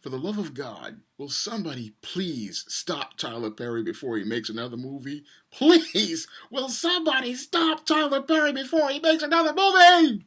For the love of God, will somebody please stop Tyler Perry before he makes another movie? Please, will somebody stop Tyler Perry before he makes another movie?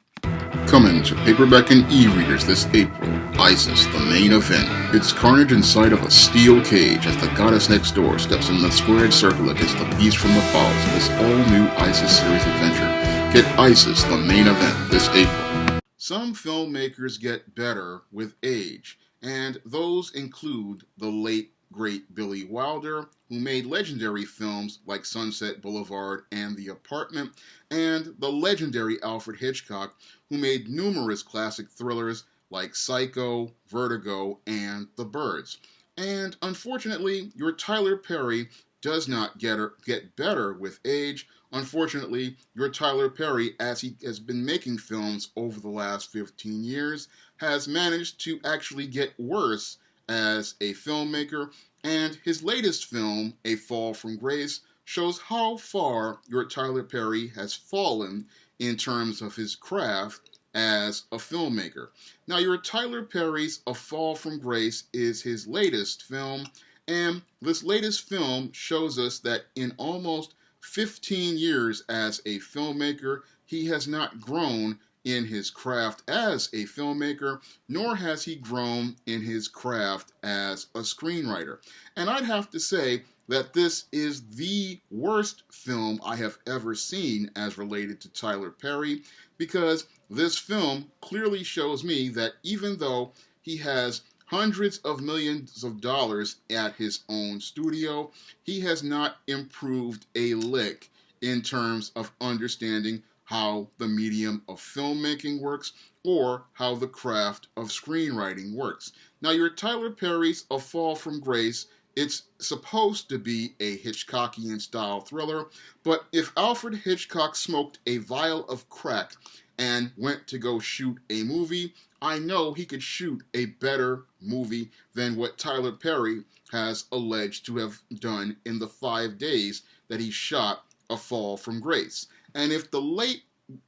Coming to paperback and e-readers this April, ISIS, the main event. It's carnage inside of a steel cage as the goddess next door steps in the squared circle against the beast from the falls in this all-new ISIS series adventure. Get ISIS, the main event, this April. Some filmmakers get better with age, and those include the late, great Billy Wilder, who made legendary films like Sunset Boulevard and The Apartment, and the legendary Alfred Hitchcock, who made numerous classic thrillers like Psycho, Vertigo, and The Birds. And unfortunately, your Tyler Perry does not get better with age. Unfortunately, your Tyler Perry, as he has been making films over the last 15 years, has managed to actually get worse as a filmmaker, and his latest film, A Fall from Grace, shows how far your Tyler Perry has fallen in terms of his craft as a filmmaker. Now, your Tyler Perry's A Fall from Grace is his latest film, and this latest film shows us that in almost 15 years as a filmmaker, he has not grown in his craft as a filmmaker, nor has he grown in his craft as a screenwriter. And I'd have to say that this is the worst film I have ever seen as related to Tyler Perry, because this film clearly shows me that even though he has hundreds of millions of dollars at his own studio, he has not improved a lick in terms of understanding how the medium of filmmaking works or how the craft of screenwriting works. Now, your Tyler Perry's A Fall from Grace, it's supposed to be a Hitchcockian style thriller, but if Alfred Hitchcock smoked a vial of crack and went to go shoot a movie, I know he could shoot a better movie than what Tyler Perry has alleged to have done in the 5 days that he shot A Fall from Grace. And if the late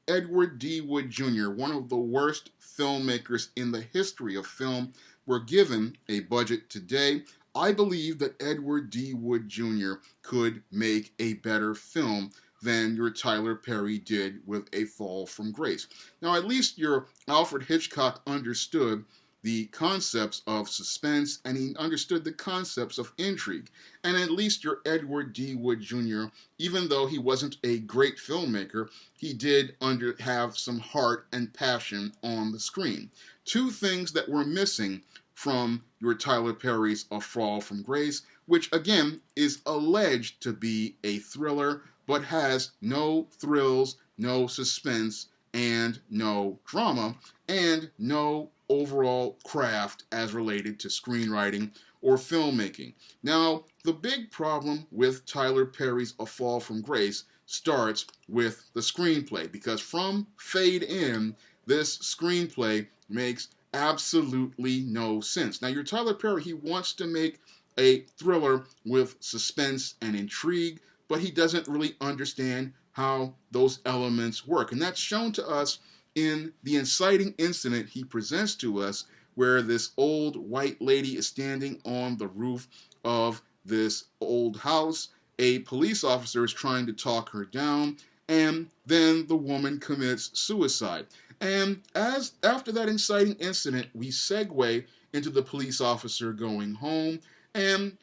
Edward D. Wood Jr., one of the worst filmmakers in the history of film, were given a budget today, I believe that Edward D. Wood Jr. could make a better film than your Tyler Perry did with A Fall from Grace. Now, at least your Alfred Hitchcock understood the concepts of suspense, and he understood the concepts of intrigue. And at least your Edward D. Wood Jr., even though he wasn't a great filmmaker, he did have some heart and passion on the screen. Two things that were missing from your Tyler Perry's A Fall from Grace, which again is alleged to be a thriller, but has no thrills, no suspense, and no drama, and no overall craft as related to screenwriting or filmmaking. Now, the big problem with Tyler Perry's A Fall from Grace starts with the screenplay, because from fade in, this screenplay makes absolutely no sense. Now, your Tyler Perry, he wants to make a thriller with suspense and intrigue, but he doesn't really understand how those elements work. And that's shown to us in the inciting incident he presents to us, where this old white lady is standing on the roof of this old house. A police officer is trying to talk her down, and then the woman commits suicide. And after that inciting incident, we segue into the police officer going home, and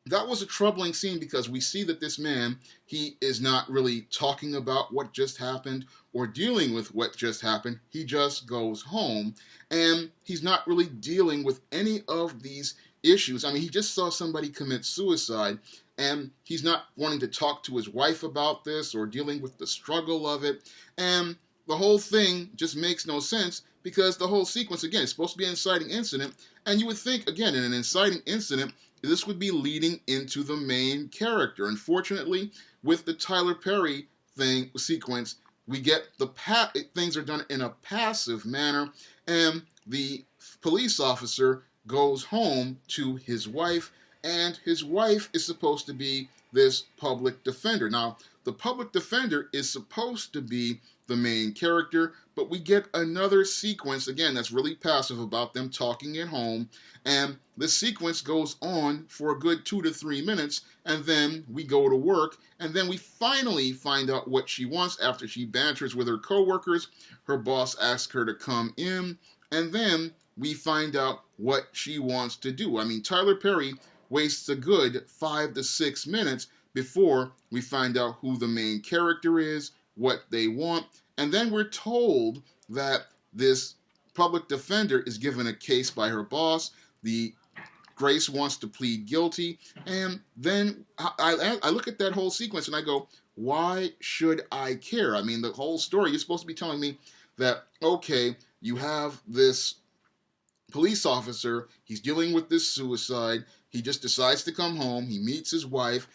that was a troubling scene because we see that this man, he is not really talking about what just happened or dealing with what just happened. He just goes home, and he's not really dealing with any of these issues. I mean, he just saw somebody commit suicide, and he's not wanting to talk to his wife about this or dealing with the struggle of it. And the whole thing just makes no sense, because the whole sequence, again, is supposed to be an inciting incident, and you would think, again, in an inciting incident, this would be leading into the main character. Unfortunately, with the Tyler Perry sequence, we get things are done in a passive manner, and the police officer goes home to his wife, and his wife is supposed to be this public defender. Now, the public defender is supposed to be the main character, but we get another sequence, again, that's really passive about them talking at home, and the sequence goes on for a good 2 to 3 minutes, and then we go to work, and then we finally find out what she wants after she banters with her coworkers. Her boss asks her to come in, and then we find out what she wants to do. I mean, Tyler Perry wastes a good 5 to 6 minutes before we find out who the main character is, what they want, and then we're told that this public defender is given a case by her boss. The Grace wants to plead guilty, and then I look at that whole sequence and I go, why should I care? I mean, the whole story, you're supposed to be telling me that, okay, you have this police officer, he's dealing with this suicide, he just decides to come home, he meets his wife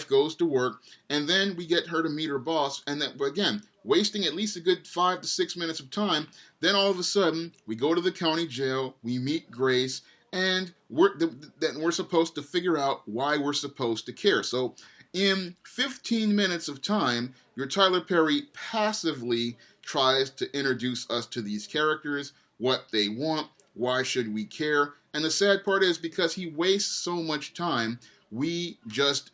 goes to work, and then we get her to meet her boss, and then, again, wasting at least a good 5 to 6 minutes of time. Then all of a sudden, we go to the county jail, we meet Grace, and we're supposed to figure out why we're supposed to care. So in 15 minutes of time, your Tyler Perry passively tries to introduce us to these characters, what they want, why should we care? And the sad part is, because he wastes so much time, we just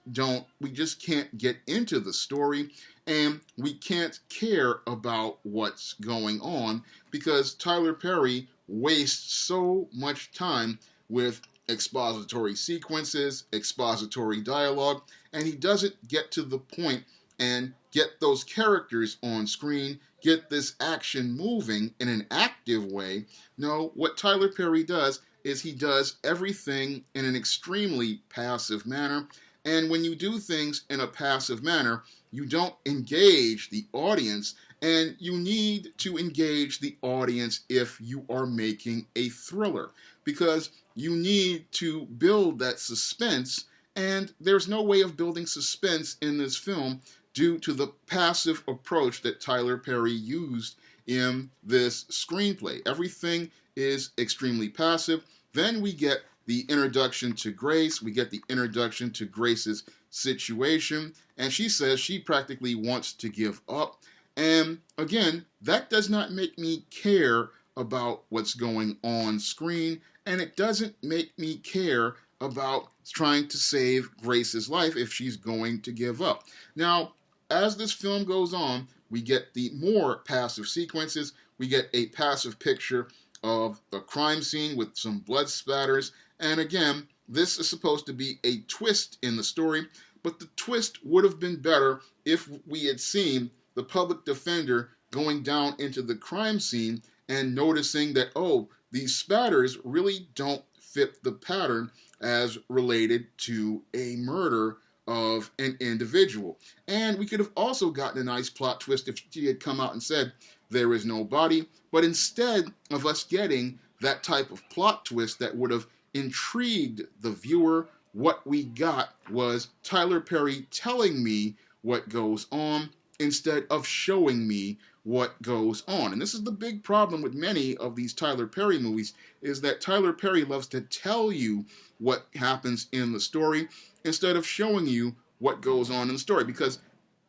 can't get into the story, and we can't care about what's going on because Tyler Perry wastes so much time with expository sequences, expository dialogue, and he doesn't get to the point and get those characters on screen, get this action moving in an active way. No, what Tyler Perry does is he does everything in an extremely passive manner, and when you do things in a passive manner, you don't engage the audience, and you need to engage the audience if you are making a thriller, because you need to build that suspense, and there's no way of building suspense in this film due to the passive approach that Tyler Perry used in this screenplay. Everything is extremely passive. Then we get the introduction to Grace. We get the introduction to Grace's situation, and she says she practically wants to give up. And again, that does not make me care about what's going on screen, and it doesn't make me care about trying to save Grace's life if she's going to give up. Now, as this film goes on, we get the more passive sequences. We get a passive picture of the crime scene with some blood splatters. And again, this is supposed to be a twist in the story, but the twist would have been better if we had seen the public defender going down into the crime scene and noticing that, oh, these spatters really don't fit the pattern as related to a murder of an individual. And we could have also gotten a nice plot twist if she had come out and said there is no body, but instead of us getting that type of plot twist that would have intrigued the viewer, what we got was Tyler Perry telling me what goes on instead of showing me what goes on. And this is the big problem with many of these Tyler Perry movies, is that Tyler Perry loves to tell you what happens in the story instead of showing you what goes on in the story, because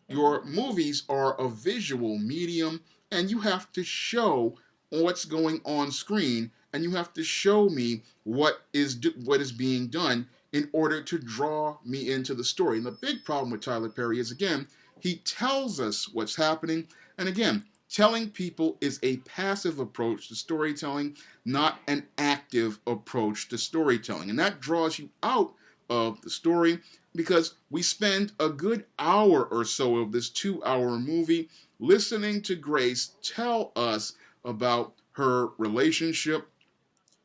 your movies are a visual medium and you have to show what's going on screen, and you have to show me what is being done in order to draw me into the story. And the big problem with Tyler Perry is, again, he tells us what's happening, and again, telling people is a passive approach to storytelling, not an active approach to storytelling. And that draws you out of the story, because we spend a good hour or so of this 2-hour movie listening to Grace tell us about her relationship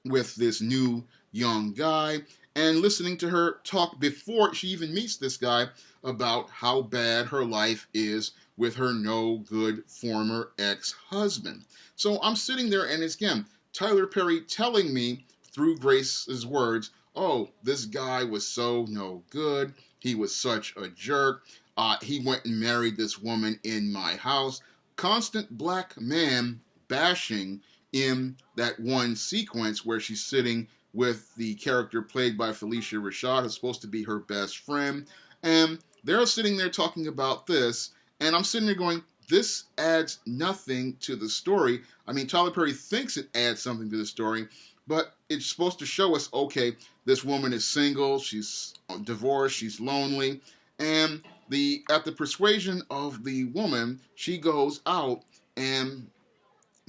with this new young guy, and listening to her talk before she even meets this guy about how bad her life is with her no good former ex-husband. So I'm sitting there, and it's, again, Tyler Perry telling me through Grace's words, oh, this guy was so no good, he was such a jerk, he went and married this woman in my house. Constant black man bashing in that one sequence where she's sitting with the character played by Felicia Rashad, who's supposed to be her best friend. And they're sitting there talking about this, and I'm sitting there going, this adds nothing to the story. I mean, Tyler Perry thinks it adds something to the story, but it's supposed to show us, okay, this woman is single, she's divorced, she's lonely, and at the persuasion of the woman, she goes out and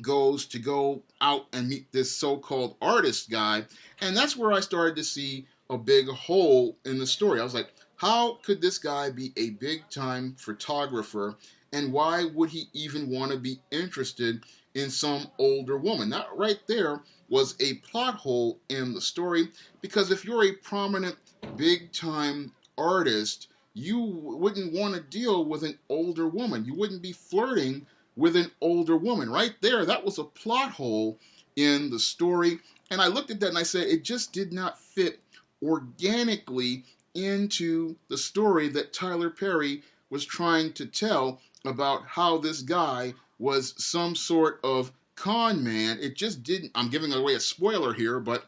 go out and meet this so-called artist guy, and that's where I started to see a big hole in the story. I was like, how could this guy be a big-time photographer, and why would he even want to be interested in some older woman? That right there was a plot hole in the story, because if you're a prominent, big-time artist, you wouldn't want to deal with an older woman. You wouldn't be flirting with an older woman. Right there, that was a plot hole in the story. And I looked at that and I said, it just did not fit organically into the story that Tyler Perry was trying to tell about how this guy was some sort of con man. It just didn't, I'm giving away a spoiler here, but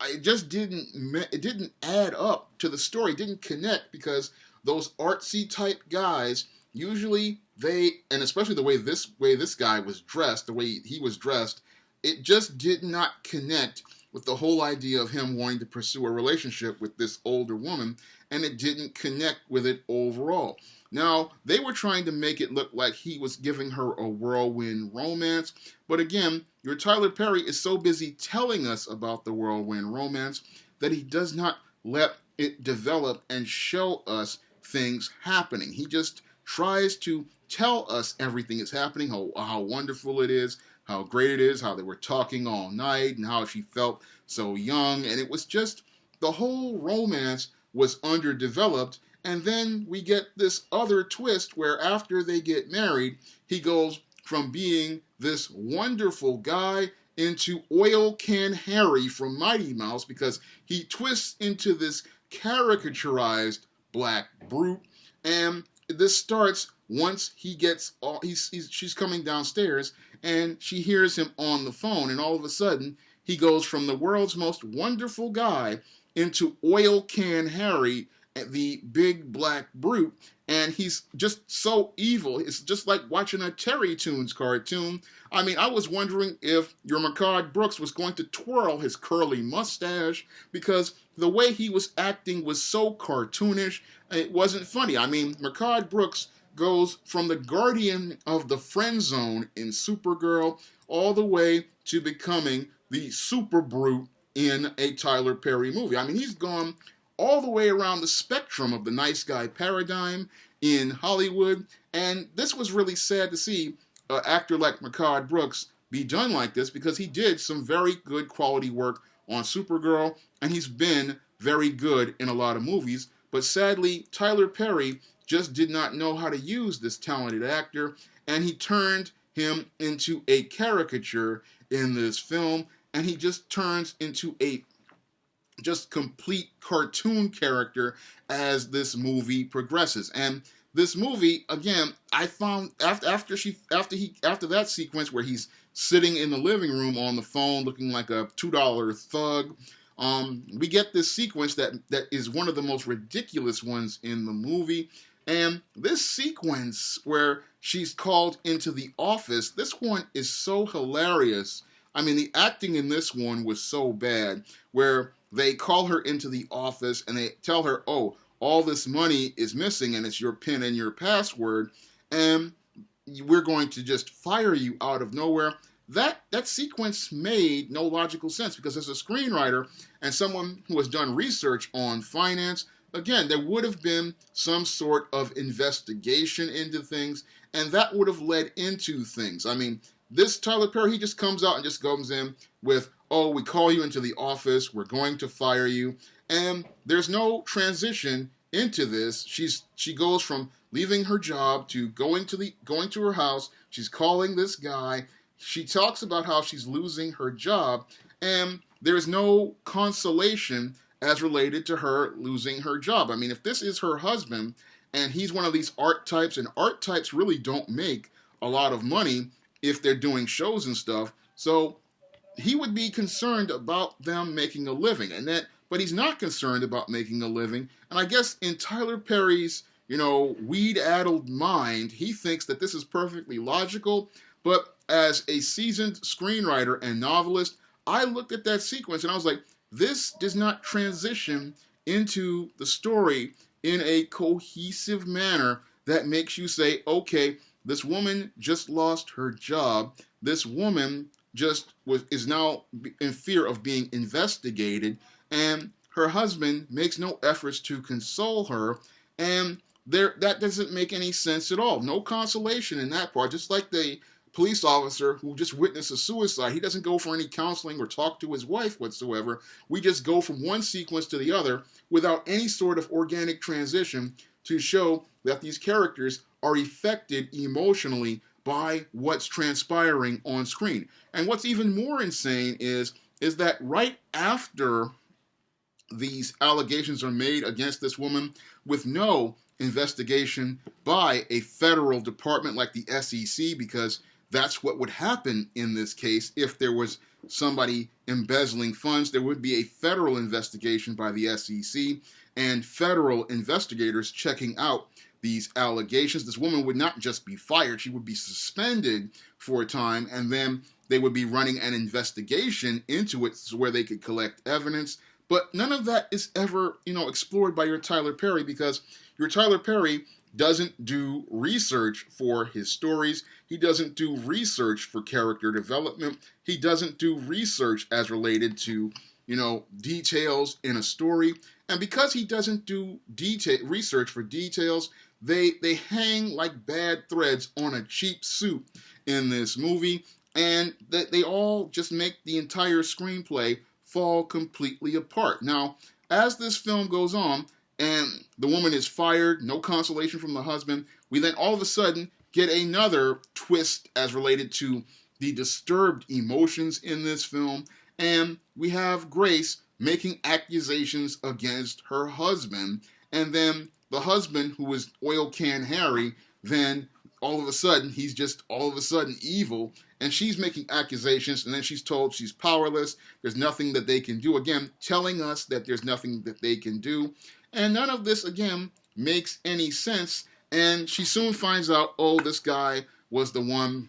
it just didn't add up to the story. It didn't connect, because those artsy type guys, usually and especially the way this guy was dressed, the way he was dressed, it just did not connect with the whole idea of him wanting to pursue a relationship with this older woman, and it didn't connect with it overall. Now, they were trying to make it look like he was giving her a whirlwind romance, but again, your Tyler Perry is so busy telling us about the whirlwind romance that he does not let it develop and show us things happening. He just tries to tell us everything is happening, how wonderful it is, how great it is, how they were talking all night, and how she felt so young. And it was just, the whole romance was underdeveloped. And then we get this other twist where after they get married, he goes from being this wonderful guy into Oil Can Harry from Mighty Mouse, because he twists into this caricaturized black brute. And this starts once he gets she's coming downstairs and she hears him on the phone, and all of a sudden he goes from the world's most wonderful guy into Oil Can Harry, the big black brute, and he's just so evil. It's just like watching a Terry Toons cartoon. I mean, I was wondering if your Mehcad Brooks was going to twirl his curly mustache, because the way he was acting was so cartoonish, it wasn't funny. I mean, Mehcad Brooks goes from the guardian of the friend zone in Supergirl all the way to becoming the super brute in a Tyler Perry movie. I mean, he's gone all the way around the spectrum of the nice guy paradigm in Hollywood, and this was really sad to see an actor like Mehcad Brooks be done like this, because he did some very good quality work on Supergirl, and he's been very good in a lot of movies, but sadly, Tyler Perry just did not know how to use this talented actor, and he turned him into a caricature in this film, and he just turns into a just complete cartoon character as this movie progresses. And this movie, again, I found after that sequence where he's sitting in the living room on the phone looking like a $2 thug, we get this sequence that is one of the most ridiculous ones in the movie. And this sequence where she's called into the office, this one is so hilarious. I mean, the acting in this one was so bad, where they call her into the office and they tell her, oh, all this money is missing and it's your PIN and your password, and we're going to just fire you out of nowhere. That sequence made no logical sense, because as a screenwriter and someone who has done research on finance, again, there would have been some sort of investigation into things, and that would have led into things. I mean, this Tyler Perry, he just comes out and just goes in with, oh, we call you into the office, we're going to fire you, and there's no transition into this. She goes from leaving her job to going to her house. She's calling this guy. She talks about how she's losing her job, and there's no consolation as related to her losing her job. I mean, if this is her husband and he's one of these art types, and art types really don't make a lot of money if they're doing shows and stuff, so he would be concerned about them making a living, but he's not concerned about making a living. And I guess in Tyler Perry's, weed-addled mind, he thinks that this is perfectly logical. But as a seasoned screenwriter and novelist, I looked at that sequence and I was like, this does not transition into the story in a cohesive manner that makes you say, okay, this woman just lost her job. This woman is now in fear of being investigated, and her husband makes no efforts to console her, and that doesn't make any sense at all. No consolation in that part. Just like the police officer who just witnessed a suicide, he doesn't go for any counseling or talk to his wife whatsoever. We just go from one sequence to the other without any sort of organic transition to show that these characters are affected emotionally by what's transpiring on screen. And what's even more insane is that right after these allegations are made against this woman with no investigation by a federal department like the SEC, because that's what would happen in this case. If there was somebody embezzling funds, there would be a federal investigation by the SEC and federal investigators checking out these allegations. This woman would not just be fired, she would be suspended for a time, and then they would be running an investigation into it where they could collect evidence. But none of that is ever, explored by your Tyler Perry, because your Tyler Perry doesn't do research for his stories. He doesn't do research for character development. He doesn't do research as related to, details in a story. And because he doesn't do research for details, they hang like bad threads on a cheap suit in this movie, and they all just make the entire screenplay fall completely apart. Now, as this film goes on, and the woman is fired, no consolation from the husband, we then all of a sudden get another twist as related to the disturbed emotions in this film, and we have Grace making accusations against her husband, and then the husband, who is Oil Can Harry, then all of a sudden, he's just all of a sudden evil, and she's making accusations, and then she's told she's powerless, there's nothing that they can do, again, telling us that there's nothing that they can do, and none of this, again, makes any sense, and she soon finds out, oh, this guy was the one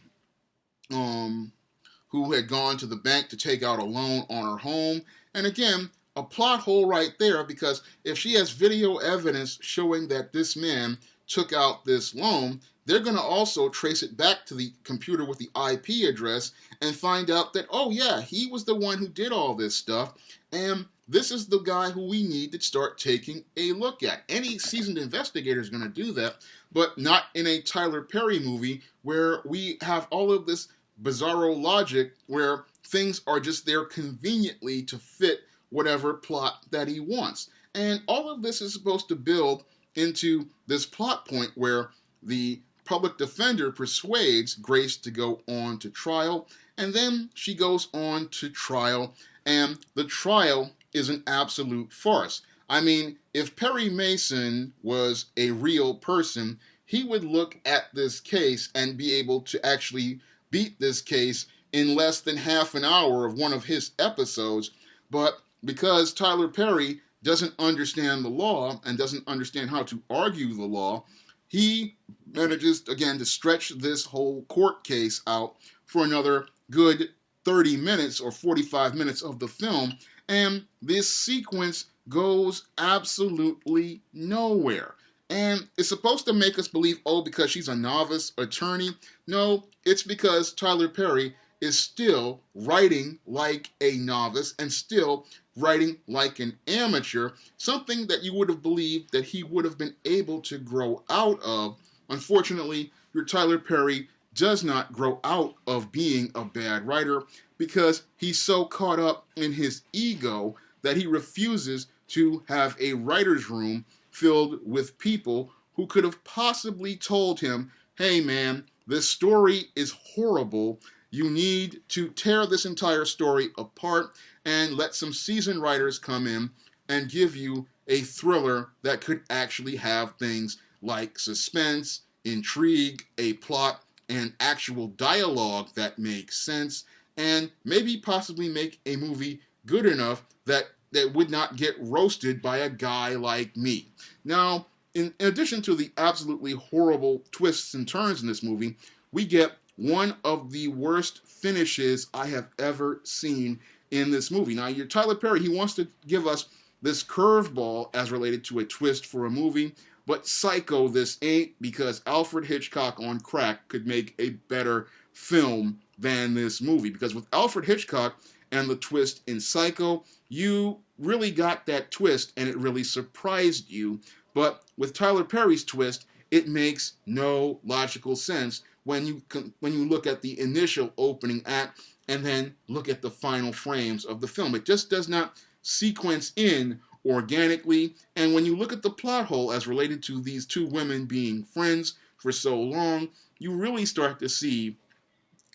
who had gone to the bank to take out a loan on her home, and again, a plot hole right there, because if she has video evidence showing that this man took out this loan, they're going to also trace it back to the computer with the IP address and find out that, oh yeah, he was the one who did all this stuff, and this is the guy who we need to start taking a look at. Any seasoned investigator is going to do that, but not in a Tyler Perry movie where we have all of this bizarro logic where things are just there conveniently to fit whatever plot that he wants. And all of this is supposed to build into this plot point where the public defender persuades Grace to go on to trial, and then she goes on to trial, and the trial is an absolute farce. I mean, if Perry Mason was a real person, he would look at this case and be able to actually beat this case in less than half an hour of one of his episodes, but because Tyler Perry doesn't understand the law and doesn't understand how to argue the law, he manages, again, to stretch this whole court case out for another good 30 minutes or 45 minutes of the film, and this sequence goes absolutely nowhere. And it's supposed to make us believe, oh, because she's a novice attorney. No, it's because Tyler Perry is still writing like a novice and still writing like an amateur, something that you would have believed that he would have been able to grow out of. Unfortunately, your Tyler Perry does not grow out of being a bad writer because he's so caught up in his ego that he refuses to have a writer's room filled with people who could have possibly told him, hey man, this story is horrible. You need to tear this entire story apart and let some seasoned writers come in and give you a thriller that could actually have things like suspense, intrigue, a plot, and actual dialogue that makes sense. and maybe possibly make a movie good enough that would not get roasted by a guy like me. Now, in addition to the absolutely horrible twists and turns in this movie, we get one of the worst finishes I have ever seen in this movie. Now, your Tyler Perry, he wants to give us this curveball as related to a twist for a movie, but psycho this ain't, because Alfred Hitchcock on crack could make a better film than this movie. Because with Alfred Hitchcock and the twist in Psycho, you really got that twist and it really surprised you. But with Tyler Perry's twist, it makes no logical sense when you look at the initial opening act and then look at the final frames of the film. It just does not sequence in organically. And when you look at the plot hole as related to these two women being friends for so long, you really start to see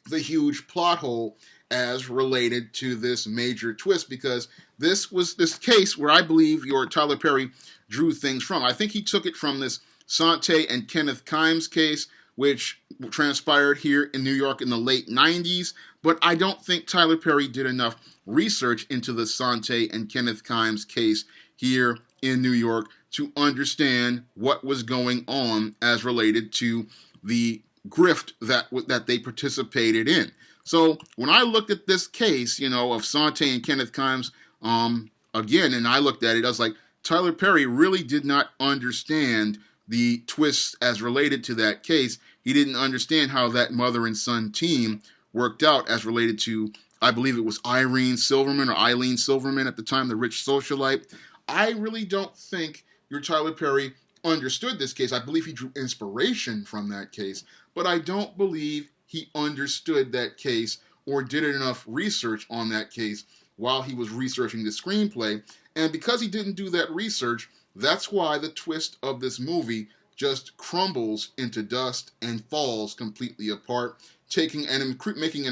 the huge plot hole as related to this major twist, because this was this case where I believe your Tyler Perry drew things from. I think he took it from this Sante and Kenneth Kimes case, which transpired here in New York in the late 90s, but I don't think Tyler Perry did enough research into the Sante and Kenneth Kimes case here in New York to understand what was going on as related to the grift that they participated in. So when I looked at this case, of Sante and Kenneth Kimes, again, and I looked at it, I was like, Tyler Perry really did not understand the twists as related to that case. He didn't understand how that mother and son team worked out as related to, I believe it was Eileen Silverman at the time, the rich socialite. I really don't think your Tyler Perry understood this case. I believe he drew inspiration from that case, but I don't believe he understood that case or did enough research on that case while he was researching the screenplay. And because he didn't do that research, that's why the twist of this movie just crumbles into dust and falls completely apart, making an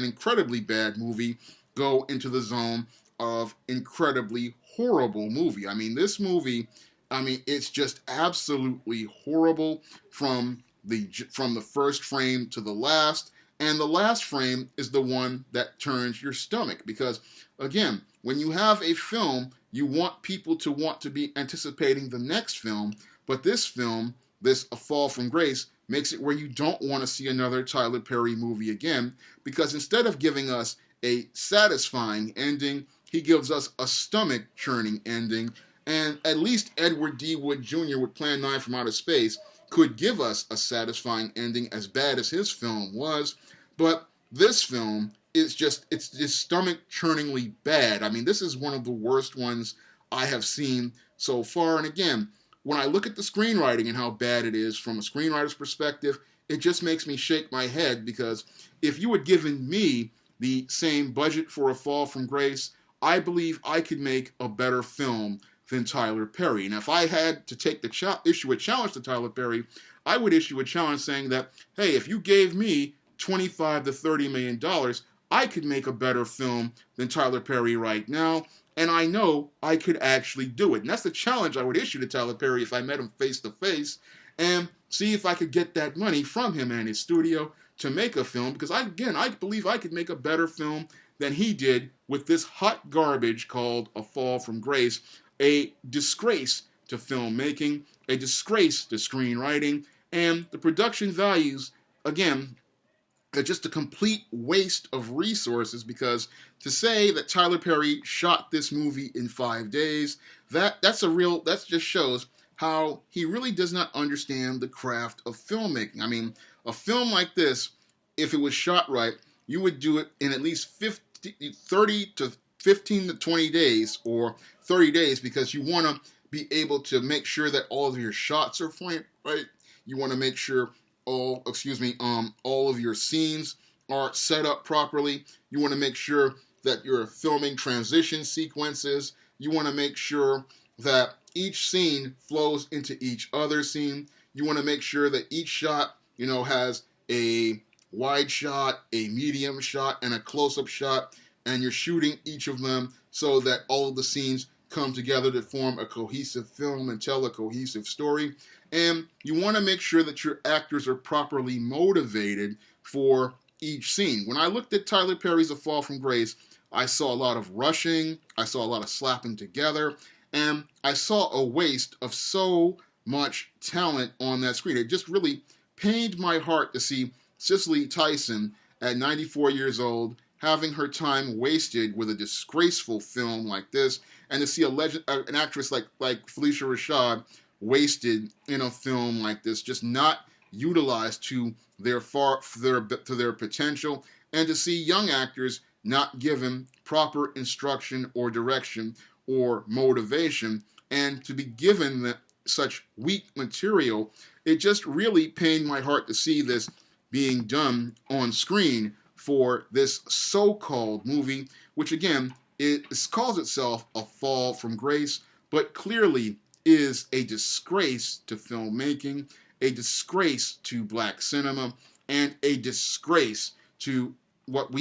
incredibly bad movie go into the zone of incredibly horrible movie. I mean, this movie, it's just absolutely horrible from the first frame to the last. And the last frame is the one that turns your stomach, because, again, when you have a film, you want people to want to be anticipating the next film, but this film, A Fall from Grace, makes it where you don't want to see another Tyler Perry movie again, because instead of giving us a satisfying ending, he gives us a stomach-churning ending. And at least Edward D. Wood Jr. with Plan 9 from Outer Space could give us a satisfying ending, as bad as his film was. But this film is just stomach-churningly bad. I mean, this is one of the worst ones I have seen so far. And again, when I look at the screenwriting and how bad it is from a screenwriter's perspective, it just makes me shake my head, because if you had given me the same budget for A Fall from Grace, I believe I could make a better film than Tyler Perry. And if I had to issue a challenge to Tyler Perry, I would issue a challenge saying that, hey, if you gave me $25 to $30 million, I could make a better film than Tyler Perry right now, and I know I could actually do it. And that's the challenge I would issue to Tyler Perry if I met him face to face, and see if I could get that money from him and his studio to make a film, because I believe I could make a better film than he did with this hot garbage called A Fall from Grace, a disgrace to filmmaking, a disgrace to screenwriting, and the production values, again, are just a complete waste of resources, because to say that Tyler Perry shot this movie in 5 days, that just shows how he really does not understand the craft of filmmaking. I mean, a film like this, if it was shot right, you would do it in at least 30 to 15 to 20 days, or 30 days, because you want to be able to make sure that all of your shots are framed right. You want to make sure all of your scenes are set up properly. You want to make sure that you're filming transition sequences. You want to make sure that each scene flows into each other scene. You want to make sure that each shot, has a wide shot, a medium shot, and a close-up shot, and you're shooting each of them so that all of the scenes come together to form a cohesive film and tell a cohesive story. And you want to make sure that your actors are properly motivated for each scene. When I looked at Tyler Perry's A Fall from Grace, I saw a lot of rushing, I saw a lot of slapping together, and I saw a waste of so much talent on that screen. It just really pained my heart to see Cicely Tyson at 94 years old having her time wasted with a disgraceful film like this, and to see an actress like Felicia Rashad wasted in a film like this, just not utilized to their potential, and to see young actors not given proper instruction or direction or motivation, and to be given such weak material. It just really pained my heart to see this being done on screen for this so-called movie, which again, it calls itself A Fall from Grace, but clearly is a disgrace to filmmaking, a disgrace to black cinema, and a disgrace to what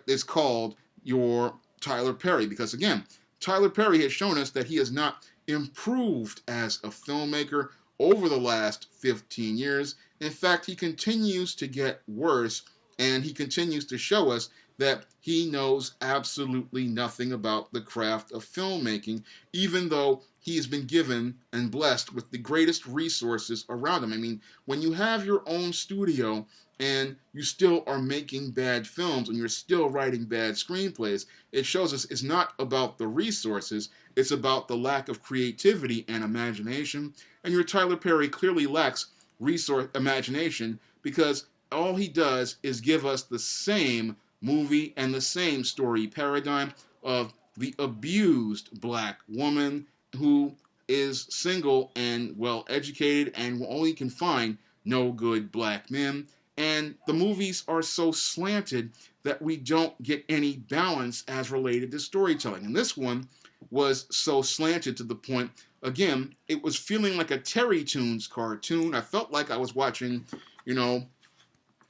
is called your Tyler Perry. Because again, Tyler Perry has shown us that he has not improved as a filmmaker over the last 15 years. In fact, he continues to get worse, and he continues to show us that he knows absolutely nothing about the craft of filmmaking, even though he's been given and blessed with the greatest resources around him. I mean, when you have your own studio and you still are making bad films and you're still writing bad screenplays, it shows us it's not about the resources, it's about the lack of creativity and imagination. And your Tyler Perry clearly lacks imagination, because all he does is give us the same movie and the same story paradigm of the abused black woman who is single and well educated and only can find no good black men. And the movies are so slanted that we don't get any balance as related to storytelling. And this one was so slanted to the point, again, it was feeling like a Terry Toons cartoon. I felt like I was watching,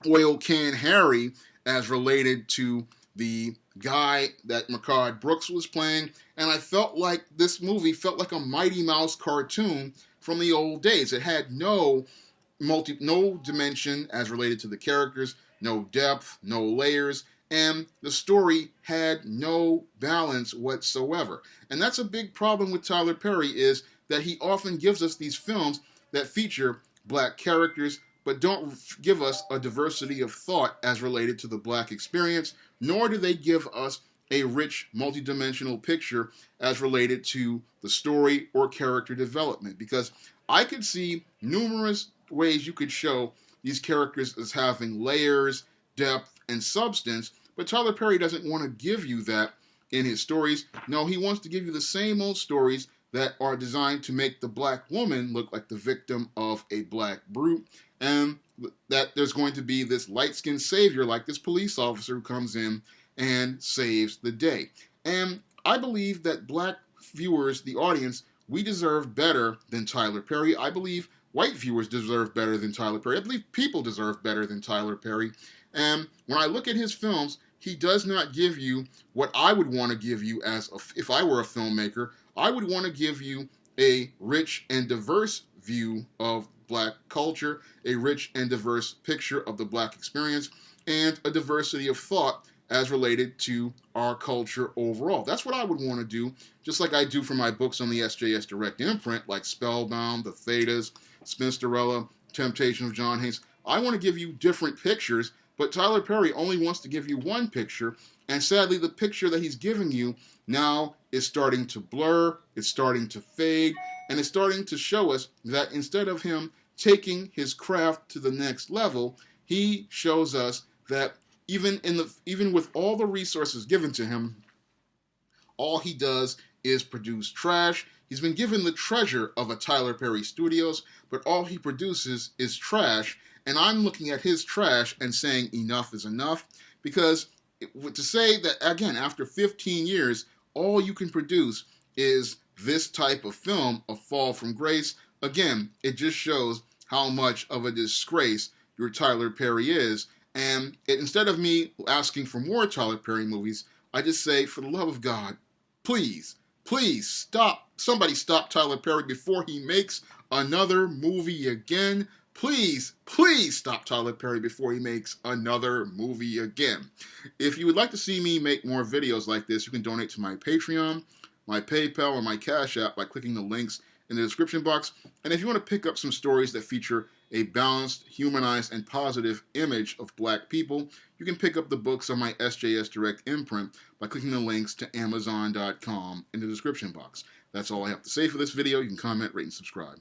Oil Can Harry as related to the guy that Mehcad Brooks was playing, and I felt like this movie felt like a Mighty Mouse cartoon from the old days. It had no dimension as related to the characters, no depth, no layers, and the story had no balance whatsoever. And that's a big problem with Tyler Perry, is that he often gives us these films that feature black characters, but don't give us a diversity of thought as related to the black experience, nor do they give us a rich, multidimensional picture as related to the story or character development. Because I could see numerous ways you could show these characters as having layers, depth, and substance, but Tyler Perry doesn't want to give you that in his stories. No, he wants to give you the same old stories that are designed to make the black woman look like the victim of a black brute, and that there's going to be this light-skinned savior like this police officer who comes in and saves the day. And I believe that black viewers, the audience, we deserve better than Tyler Perry. I believe white viewers deserve better than Tyler Perry. I believe people deserve better than Tyler Perry. And when I look at his films, he does not give you what I would want to give you if I were a filmmaker. I would want to give you a rich and diverse view of black culture, a rich and diverse picture of the black experience, and a diversity of thought as related to our culture overall. That's what I would want to do, just like I do for my books on the SJS Direct imprint, like Spellbound, The Thetas, Spinsterella, Temptation of John Haynes. I want to give you different pictures, but Tyler Perry only wants to give you one picture, and sadly the picture that he's giving you now is starting to blur, it's starting to fade, and it's starting to show us that instead of him taking his craft to the next level, he shows us that even with all the resources given to him, all he does is produce trash. He's been given the treasure of a Tyler Perry Studios, but all he produces is trash. And I'm looking at his trash and saying enough is enough, because to say that, again, after 15 years, all you can produce is this type of film, A Fall from Grace, again, it just shows how much of a disgrace your Tyler Perry is. And instead of me asking for more Tyler Perry movies, I just say, for the love of God, please stop. Somebody stop Tyler Perry before he makes another movie again. please stop Tyler Perry before he makes another movie again. If you would like to see me make more videos like this, you can donate to my Patreon, my PayPal, or my Cash App by clicking the links in the description box. And if you want to pick up some stories that feature a balanced, humanized, and positive image of black people, you can pick up the books on my SJS Direct imprint by clicking the links to Amazon.com in the description box. That's all I have to say for this video. You can comment, rate, and subscribe.